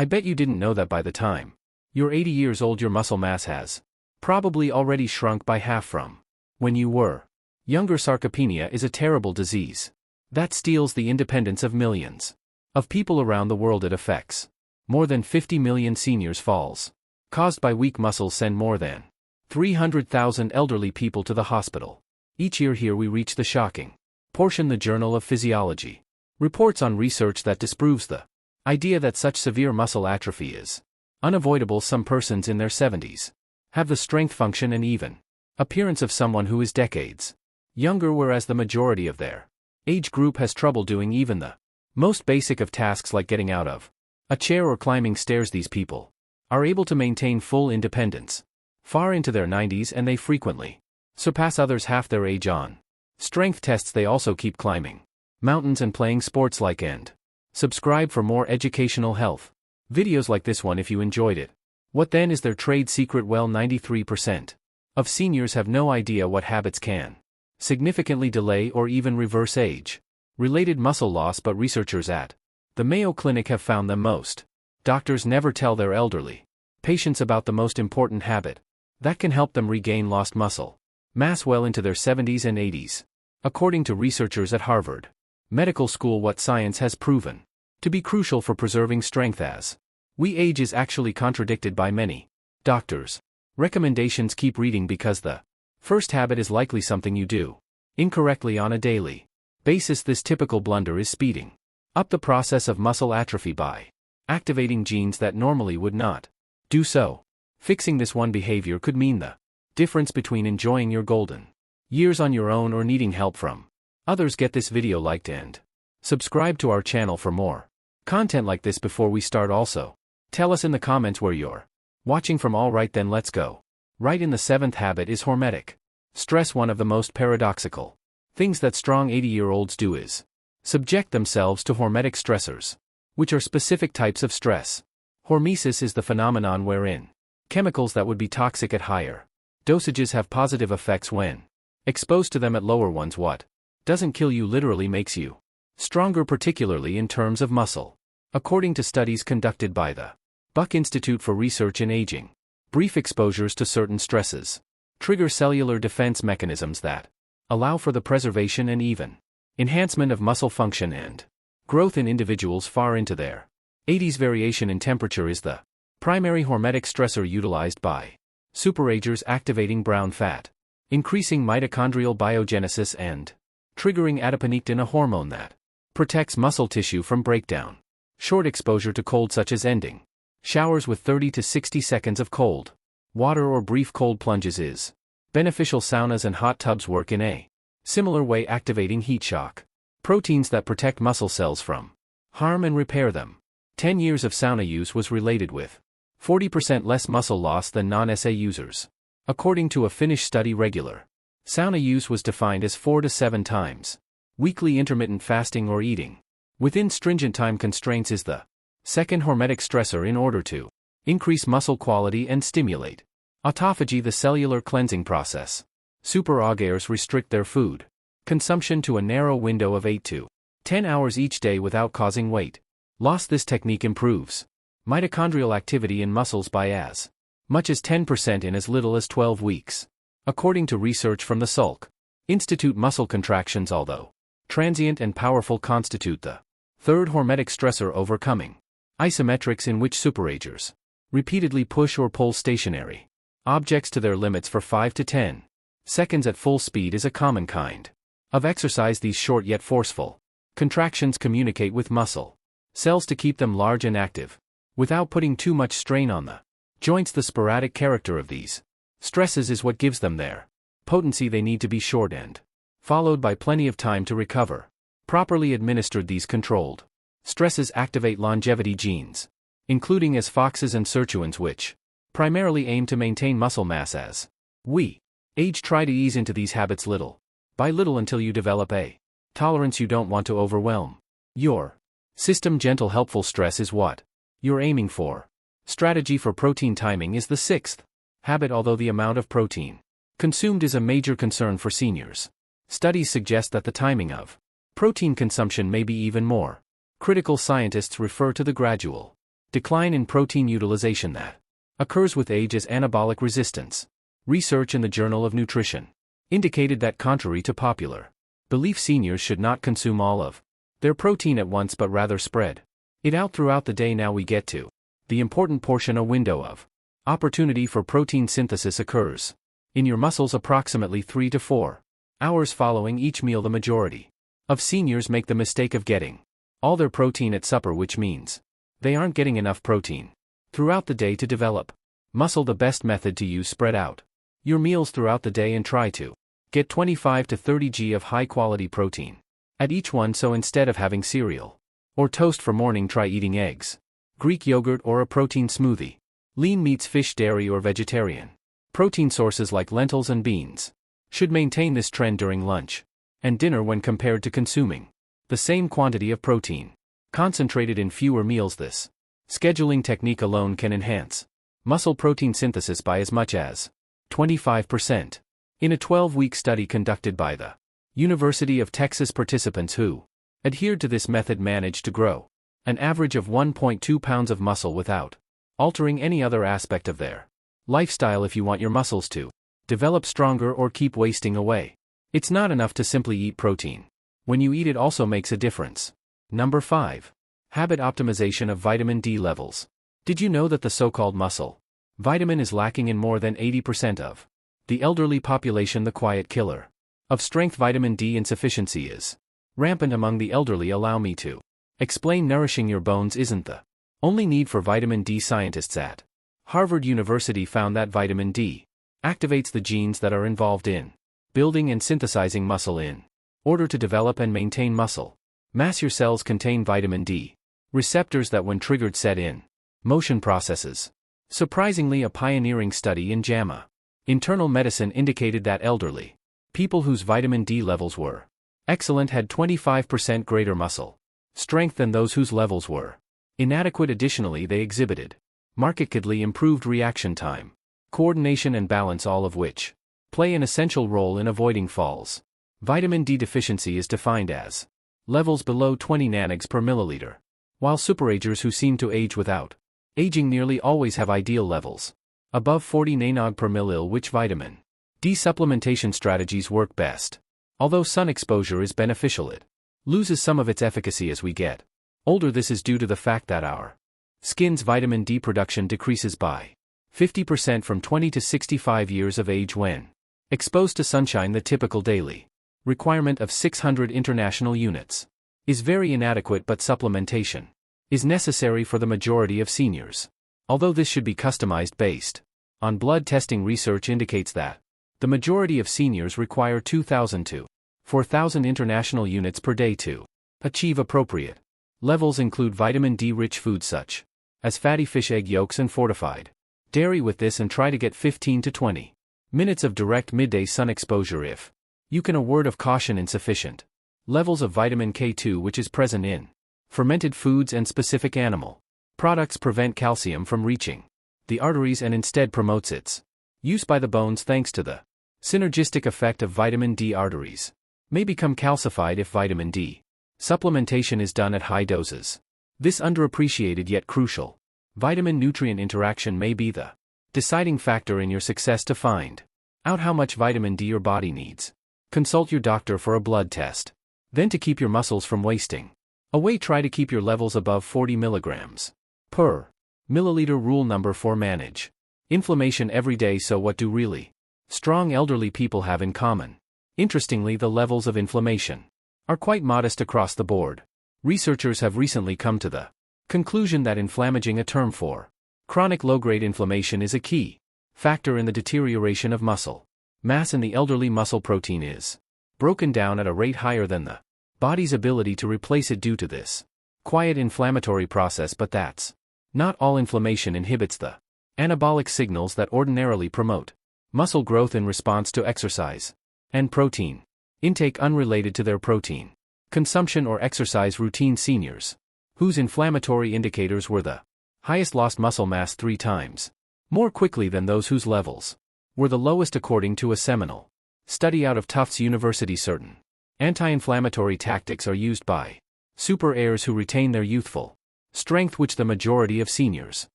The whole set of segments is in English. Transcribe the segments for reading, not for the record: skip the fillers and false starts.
I bet you didn't know that by the time you're 80 years old your muscle mass has probably already shrunk by half from when you were younger. Sarcopenia is a terrible disease that steals the independence of millions of people around the world. It affects more than 50 million seniors. Falls caused by weak muscles send more than 300,000 elderly people to the hospital each year. Here we reach the shocking portion. The Journal of Physiology reports on research that disproves the idea that such severe muscle atrophy is unavoidable. Some persons in their 70s have the strength, function and even appearance of someone who is decades younger, whereas the majority of their age group has trouble doing even the most basic of tasks like getting out of a chair or climbing stairs. These people are able to maintain full independence far into their 90s, and they frequently surpass others half their age on strength tests. They also keep climbing mountains and playing sports like and subscribe for more educational health videos like this one if you enjoyed it. What then is their trade secret? Well, 93% of seniors have no idea what habits can significantly delay or even reverse age-related muscle loss, but researchers at the Mayo Clinic have found them. Most doctors never tell their elderly patients about the most important habit that can help them regain lost muscle mass well into their 70s and 80s. According to researchers at Harvard Medical School, what science has proven to be crucial for preserving strength as we age is actually contradicted by many doctors' recommendations. Keep reading, because the first habit is likely something you do incorrectly on a daily basis. This typical blunder is speeding up the process of muscle atrophy by activating genes that normally would not do so. Fixing this one behavior could mean the difference between enjoying your golden years on your own or needing help from others. Get this video liked and subscribe to our channel for more content like this. Before we start, also tell us in the comments where you're watching from. Alright then, let's go right in. The seventh habit is hormetic stress. One of the most paradoxical things that strong 80-year-olds do is subject themselves to hormetic stressors, which are specific types of stress. Hormesis is the phenomenon wherein chemicals that would be toxic at higher dosages have positive effects when exposed to them at lower ones. What doesn't kill you literally makes you stronger, particularly in terms of muscle. According to studies conducted by the Buck Institute for Research in Aging, brief exposures to certain stresses trigger cellular defense mechanisms that allow for the preservation and even enhancement of muscle function and growth in individuals far into their 80s. Variation in temperature is the primary hormetic stressor utilized by superagers, activating brown fat, increasing mitochondrial biogenesis and triggering adiponectin, a hormone that protects muscle tissue from breakdown. Short exposure to cold, such as ending showers with 30 to 60 seconds of cold water or brief cold plunges, is beneficial. Saunas and hot tubs work in a similar way, activating heat shock proteins that protect muscle cells from harm and repair them. 10 years of sauna use was related with 40% less muscle loss than non-SA users. According to a Finnish study, regular sauna use was defined as 4 to 7 times weekly. Intermittent fasting or eating within stringent time constraints is the second hormetic stressor in order to increase muscle quality and stimulate autophagy, the cellular cleansing process. Superagers restrict their food consumption to a narrow window of 8 to 10 hours each day without causing weight loss. This technique improves mitochondrial activity in muscles by as much as 10% in as little as 12 weeks. According to research from the Salk Institute, muscle contractions, although transient and powerful, constitute the third hormetic stressor, overcoming isometrics, in which superagers repeatedly push or pull stationary objects to their limits for 5 to 10 seconds at full speed, is a common kind of exercise. These short yet forceful contractions communicate with muscle cells to keep them large and active without putting too much strain on the joints. The sporadic character of these stresses is what gives them their potency. They need to be short and followed by plenty of time to recover. Properly administered, these controlled stresses activate longevity genes, including as foxes and sirtuins, which primarily aim to maintain muscle mass as we age. Try to ease into these habits little by little until you develop a tolerance. You don't want to overwhelm your system. Gentle, helpful stress is what you're aiming for. Strategy for protein timing is the sixth habit. Although the amount of protein consumed is a major concern for seniors, studies suggest that the timing of protein consumption may be even more critical. Scientists refer to the gradual Decline in protein utilization that occurs with age as anabolic resistance. Research in the Journal of Nutrition indicated that contrary to popular belief, seniors should not consume all of their protein at once but rather spread it out throughout the day. Now we get to the important portion. A window of opportunity for protein synthesis occurs in your muscles approximately 3 to 4 hours following each meal. The majority of seniors make the mistake of getting all their protein at supper, which means they aren't getting enough protein throughout the day to develop muscle. The best method to use: spread out your meals throughout the day and try to get 25 to 30 g of high-quality protein at each one. So instead of having cereal or toast for morning, try eating eggs, Greek yogurt, or a protein smoothie. Lean meats, fish, dairy, or vegetarian protein sources like lentils and beans should maintain this trend during lunch and dinner when compared to consuming the same quantity of protein concentrated in fewer meals. This scheduling technique alone can enhance muscle protein synthesis by as much as 25%. In a 12-week study conducted by the University of Texas, participants who adhered to this method managed to grow an average of 1.2 pounds of muscle without altering any other aspect of their lifestyle. If you want your muscles to develop stronger or keep wasting away, it's not enough to simply eat protein. When you eat it also makes a difference. Number 5. Habit optimization of vitamin D levels. Did you know that the so-called muscle vitamin is lacking in more than 80% of the elderly population? The quiet killer of strength, vitamin D insufficiency, is rampant among the elderly. Allow me to explain. Nourishing your bones isn't the only need for vitamin D. Scientists at Harvard University found that vitamin D activates the genes that are involved in building and synthesizing muscle. In order to develop and maintain muscle mass, your cells contain vitamin D receptors that, when triggered, set in motion processes. Surprisingly, a pioneering study in JAMA Internal Medicine indicated that elderly people whose vitamin D levels were excellent had 25% greater muscle strength than those whose levels were inadequate. Additionally, they exhibited markedly improved reaction time, coordination, and balance, all of which play an essential role in avoiding falls. Vitamin D deficiency is defined as levels below 20 nanogs per milliliter, while superagers who seem to age without aging nearly always have ideal levels above 40 nanog per millil. Which vitamin D supplementation strategies work best? Although sun exposure is beneficial, it loses some of its efficacy as we get older. This is due to the fact that our skin's vitamin D production decreases by 50% from 20 to 65 years of age when exposed to sunshine. The typical daily requirement of 600 international units is very inadequate, but supplementation is necessary for the majority of seniors. Although this should be customized based on blood testing, research indicates that the majority of seniors require 2,000 to 4,000 international units per day to achieve appropriate levels. Include vitamin D-rich foods such as fatty fish, egg yolks, and fortified dairy with this, and try to get 15 to 20 minutes of direct midday sun exposure if you can. A word of caution: insufficient levels of vitamin K2, which is present in fermented foods and specific animal products, prevent calcium from reaching the arteries and instead promotes its use by the bones. Thanks to the synergistic effect of vitamin D, arteries may become calcified if vitamin D supplementation is done at high doses. This underappreciated yet crucial vitamin-nutrient interaction may be the deciding factor in your success. To find out how much vitamin D your body needs, consult your doctor for a blood test. Then, to keep your muscles from wasting away, try to keep your levels above 40 milligrams per milliliter. Rule number 4: manage inflammation every day. So what do really strong elderly people have in common? Interestingly, the levels of inflammation are quite modest across the board. Researchers have recently come to the conclusion that inflammaging, a term for chronic low-grade inflammation, is a key factor in the deterioration of muscle mass in the elderly. Muscle protein is broken down at a rate higher than the body's ability to replace it due to this quiet inflammatory process, but that's not all. Inflammation inhibits the anabolic signals that ordinarily promote muscle growth in response to exercise and protein intake unrelated to their protein consumption or exercise routine. Seniors whose inflammatory indicators were the highest lost muscle mass 3 times more quickly than those whose levels were the lowest, according to a seminal study out of Tufts University. Certain anti-inflammatory tactics are used by super heirs who retain their youthful Strength, which the majority of seniors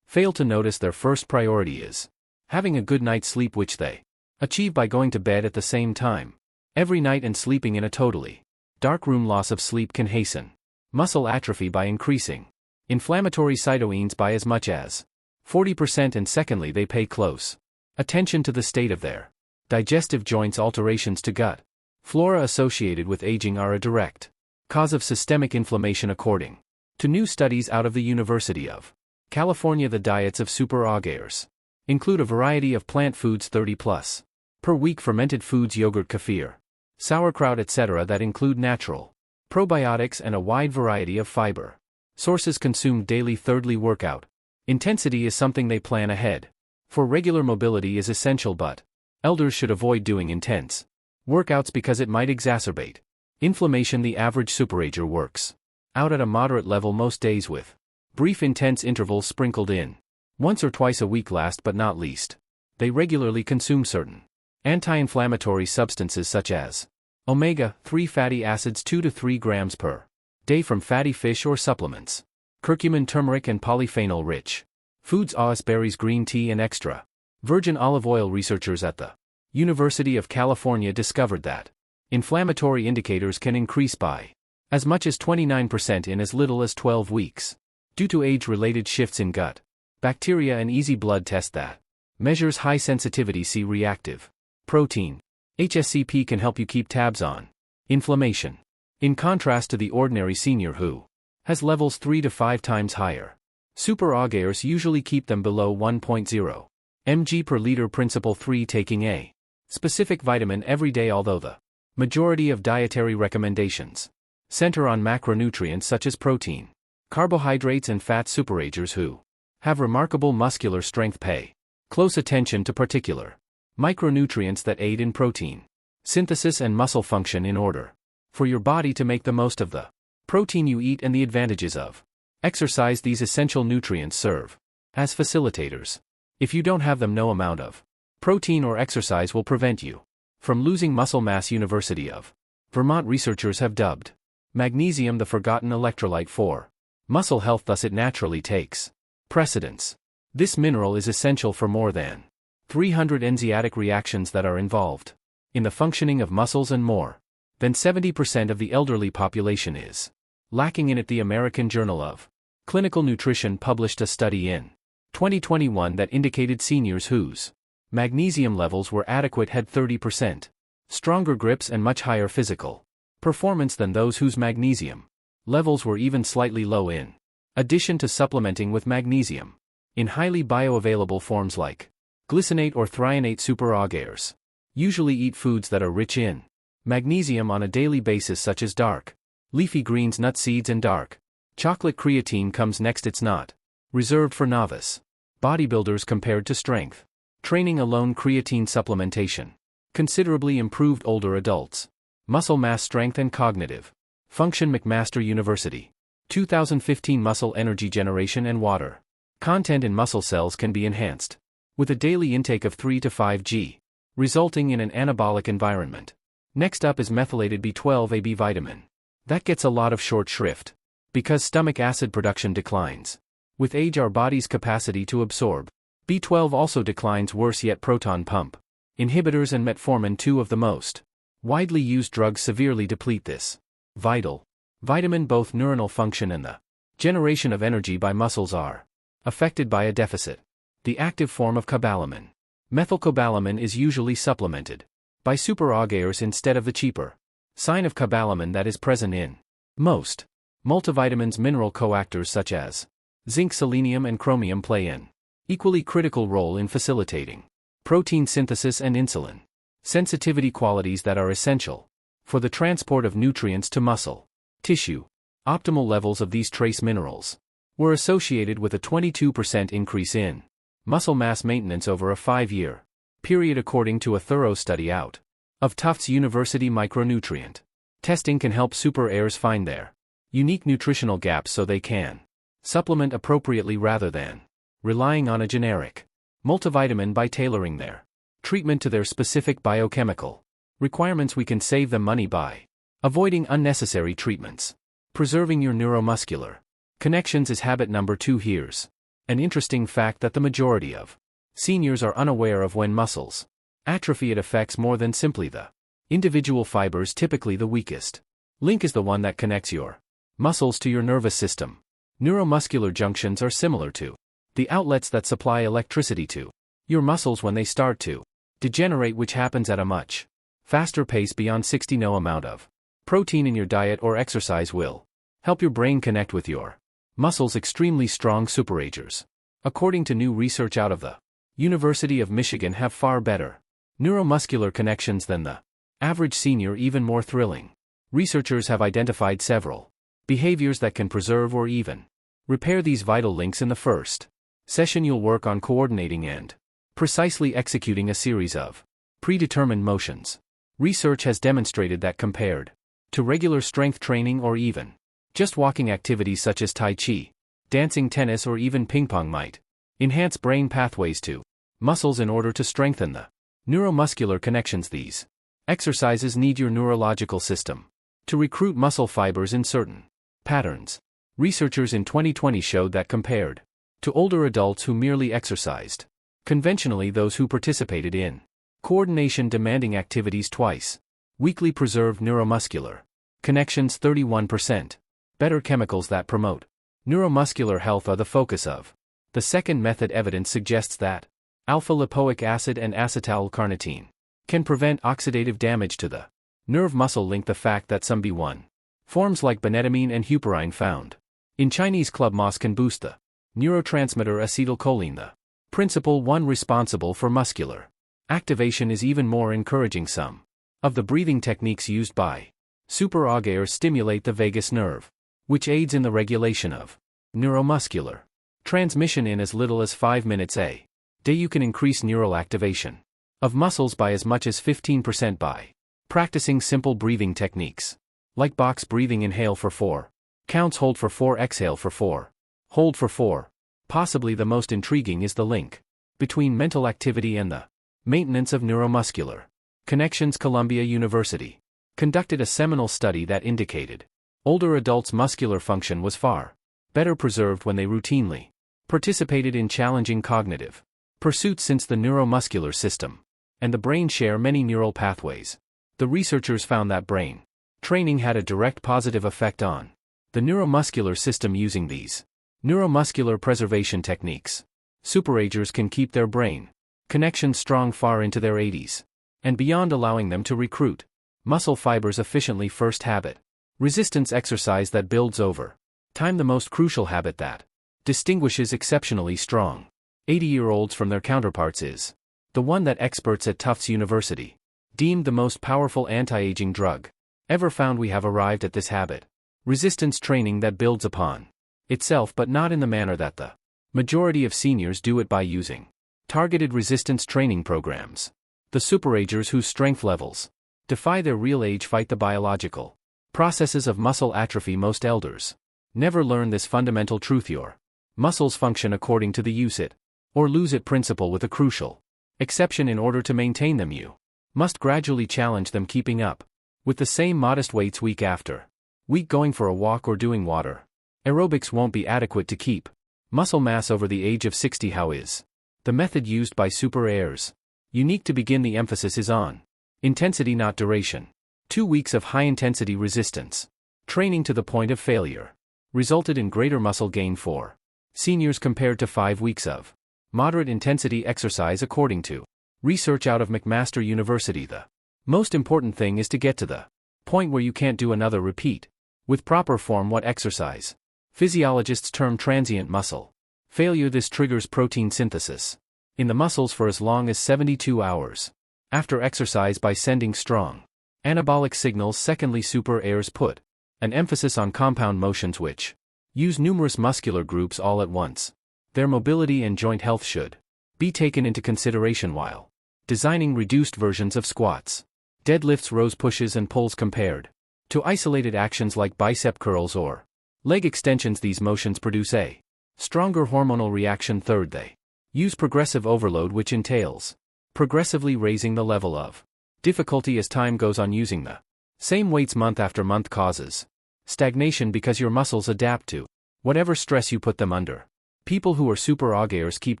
fail to notice their first priority is having a good night's sleep, which they achieve by going to bed at the same time every night and sleeping in a totally dark room. Loss of sleep can hasten muscle atrophy by increasing inflammatory cytokines by as much as 40%, and secondly, they pay close attention to the state of their digestive joints. Alterations to gut flora associated with aging are a direct cause of systemic inflammation, according to new studies out of the University of California. The diets of super-augers include a variety of plant foods, 30 plus per week, fermented foods, yogurt, kefir, sauerkraut, etc., that include natural probiotics and a wide variety of fiber sources consumed daily. Thirdly, workout intensity is something they plan ahead for. Regular mobility is essential, but elders should avoid doing intense workouts because it might exacerbate inflammation. The average superager works out at a moderate level most days, with brief intense intervals sprinkled in once or twice a week. Last but not least, they regularly consume certain anti-inflammatory substances such as omega-3 fatty acids, 2 to 3 grams per day from fatty fish or supplements, curcumin, turmeric, and polyphenol-rich foods, berries, green tea, and extra virgin olive oil. Researchers at the University of California discovered that inflammatory indicators can increase by as much as 29% in as little as 12 weeks, due to age-related shifts in gut bacteria. An easy blood test that measures high sensitivity C-reactive protein, HSCP, can help you keep tabs on inflammation. In contrast to the ordinary senior who has levels 3 to 5 times higher, super-augers usually keep them below 1.0 mg per liter. Principle 3: taking a specific vitamin every day. Although the majority of dietary recommendations center on macronutrients such as protein, carbohydrates, and fat, superagers who have remarkable muscular strength pay close attention to particular micronutrients that aid in protein synthesis and muscle function in order for your body to make the most of the protein you eat and the advantages of exercise. These essential nutrients serve as facilitators. If you don't have them, no amount of protein or exercise will prevent you from losing muscle mass. University of Vermont researchers have dubbed magnesium the forgotten electrolyte for muscle health, thus it naturally takes precedence. This mineral is essential for more than 300 enzymatic reactions that are involved in the functioning of muscles, and more than 70% of the elderly population is lacking in it. The American Journal of Clinical Nutrition published a study in 2021 that indicated seniors whose magnesium levels were adequate had 30% stronger grips and much higher physical performance than those whose magnesium levels were even slightly low. In addition to supplementing with magnesium in highly bioavailable forms like glycinate or threonate, super-augers usually eat foods that are rich in magnesium on a daily basis, such as dark leafy greens, nut seeds, and dark chocolate. Creatine comes next. It's not reserved for novice bodybuilders compared to strength training alone. Creatine supplementation considerably improved older adults' muscle mass strength and cognitive function. McMaster University 2015. Muscle energy generation and water content in muscle cells can be enhanced with a daily intake of 3 to 5 g, resulting in an anabolic environment. Next up is methylated B12, a B vitamin that gets a lot of short shrift because stomach acid production declines. With age, our body's capacity to absorb B12 also declines. Worse yet, proton pump inhibitors and metformin, two of the most widely used drugs, severely deplete this vital vitamin. Both neuronal function and the generation of energy by muscles are affected by a deficit. The active form of cobalamin, methylcobalamin, is usually supplemented by super-augers instead of the cheaper sign of cobalamin that is present in most multivitamins. Mineral coactors such as zinc, selenium, and chromium play an equally critical role in facilitating protein synthesis and insulin sensitivity, qualities that are essential for the transport of nutrients to muscle tissue. Optimal levels of these trace minerals were associated with a 22% increase in muscle mass maintenance over a 5-year period, according to a thorough study out of Tufts University. Micronutrient testing can help super-heirs find their unique nutritional gaps so they can supplement appropriately rather than relying on a generic multivitamin. By tailoring their treatment to their specific biochemical requirements, we can save them money by avoiding unnecessary treatments, preserving your neuromuscular Connections is habit number 2. Here's an interesting fact that the majority of seniors are unaware of. When muscles atrophy, it affects more than simply the individual fibers. Typically the weakest link is the one that connects your muscles to your nervous system. Neuromuscular junctions are similar to the outlets that supply electricity to your muscles when they start to degenerate, which happens at a much faster pace beyond 60. No amount of protein in your diet or exercise will help your brain connect with your muscles. Extremely strong superagers, according to new research out of the University of Michigan, have far better neuromuscular connections than the average senior. Even more thrilling, researchers have identified several behaviors that can preserve or even repair these vital links. In the first session, you'll work on coordinating and precisely executing a series of predetermined motions. Research has demonstrated that compared to regular strength training or even just walking, activities such as Tai Chi, dancing, tennis, or even ping pong might enhance brain pathways to muscles in order to strengthen the neuromuscular connections. These exercises need your neurological system to recruit muscle fibers in certain patterns. Researchers in 2020 showed that compared to older adults who merely exercised conventionally, those who participated in coordination-demanding activities twice weekly preserved neuromuscular connections 31%. Better. Chemicals that promote neuromuscular health are the focus of the second method. Evidence suggests that alpha-lipoic acid and acetyl-carnitine can prevent oxidative damage to the nerve-muscle link. The fact that some B1 forms like benetamine and huperin found in Chinese club moss can boost the neurotransmitter acetylcholine, the principal one responsible for muscular activation, is even more encouraging. Some of the breathing techniques used by superagers stimulate the vagus nerve, which aids in the regulation of neuromuscular transmission. In as little as 5 minutes a day, you can increase neural activation of muscles by as much as 15% by practicing simple breathing techniques like box breathing. Inhale for 4 counts, hold for 4, exhale for 4, hold for 4. Possibly the most intriguing is the link between mental activity and the maintenance of neuromuscular connections. Columbia University conducted a seminal study that indicated older adults' muscular function was far better preserved when they routinely participated in challenging cognitive pursuits, since the neuromuscular system and the brain share many neural pathways. The researchers found that brain training had a direct positive effect on the neuromuscular system. Using these neuromuscular preservation techniques, superagers can keep their brain connections strong far into their 80s and beyond, allowing them to recruit muscle fibers efficiently. First habit: resistance exercise that builds over time. The most crucial habit that distinguishes exceptionally strong 80-year-olds from their counterparts is the one that experts at Tufts University deemed the most powerful anti-aging drug ever found. We have arrived at this habit: resistance training that builds upon itself, but not in the manner that the majority of seniors do it, by using targeted resistance training programs. The superagers whose strength levels defy their real age fight the biological processes of muscle atrophy. Most elders never learn this fundamental truth: your muscles function according to the use it or lose it principle, with a crucial exception: in order to maintain them, you must gradually challenge them, keeping up with the same modest weights week after week. Going for a walk or doing water aerobics won't be adequate to keep muscle mass over the age of 60. How is the method used by superagers unique? To begin, the emphasis is on intensity, not duration. 2 weeks of high-intensity resistance training to the point of failure resulted in greater muscle gain for seniors compared to 5 weeks of moderate intensity exercise. According to research out of McMaster University, the most important thing is to get to the point where you can't do another repeat with proper form. What exercise physiologists term transient muscle failure. This triggers protein synthesis in the muscles for as long as 72 hours after exercise by sending strong anabolic signals. Secondly, superagers put an emphasis on compound motions which use numerous muscular groups all at once. Their mobility and joint health should be taken into consideration while designing reduced versions of squats, deadlifts, rows, pushes, and pulls compared to isolated actions like bicep curls or leg extensions. These motions produce a stronger hormonal reaction. Third, they use progressive overload, which entails progressively raising the level of difficulty as time goes on. Using the same weights month after month causes stagnation because your muscles adapt to whatever stress you put them under. People who are super augers keep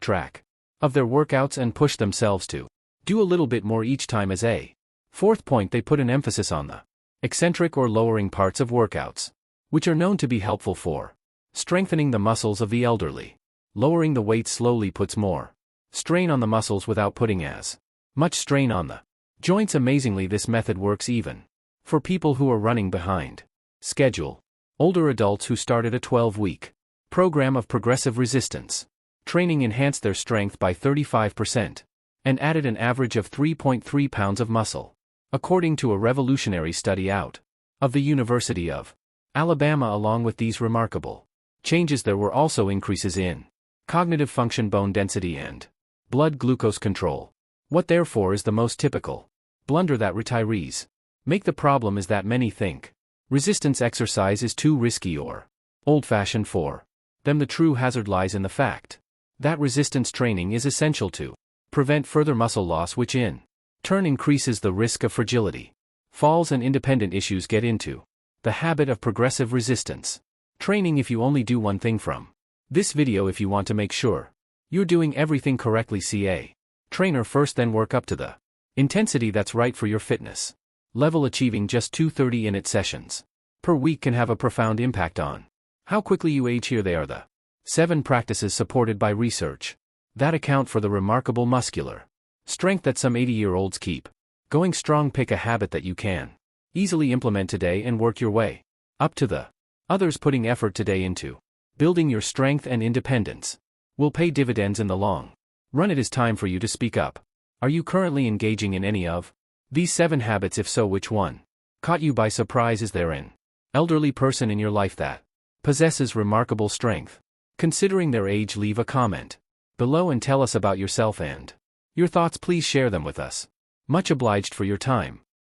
track of their workouts and push themselves to do a little bit more each time. As a fourth point, they put an emphasis on the eccentric or lowering parts of workouts, which are known to be helpful for strengthening the muscles of the elderly. Lowering the weight slowly puts more strain on the muscles without putting as much strain on the joints. Amazingly, this method works even for people who are running behind schedule. Older adults who started a 12-week program of progressive resistance training enhanced their strength by 35% and added an average of 3.3 pounds of muscle, according to a revolutionary study out of the University of Alabama. Along with these remarkable changes, there were also increases in cognitive function, bone density, and blood glucose control. What therefore is the most typical blunder that retirees make? The problem is that many think resistance exercise is too risky or old-fashioned for them. The true hazard lies in the fact that resistance training is essential to prevent further muscle loss, which in turn increases the risk of fragility, falls, and independent issues. Get into the habit of progressive resistance training if you only do one thing from this video. If you want to make sure you're doing everything correctly, see a trainer first, then work up to the intensity that's right for your fitness level. Achieving just 2 30-minute sessions per week can have a profound impact on how quickly you age. Here they are, the 7 practices supported by research that account for the remarkable muscular strength that some 80-year-olds keep going strong. Pick a habit that you can easily implement today and work your way up to the others. Putting effort today into building your strength and independence will pay dividends in the long run. It is time for you to speak up. Are you currently engaging in any of these 7 habits? If so, which one caught you by surprise? Is there an elderly person in your life that possesses remarkable strength? Considering their age, leave a comment below and tell us about yourself and your thoughts. Please share them with us. Much obliged for your time.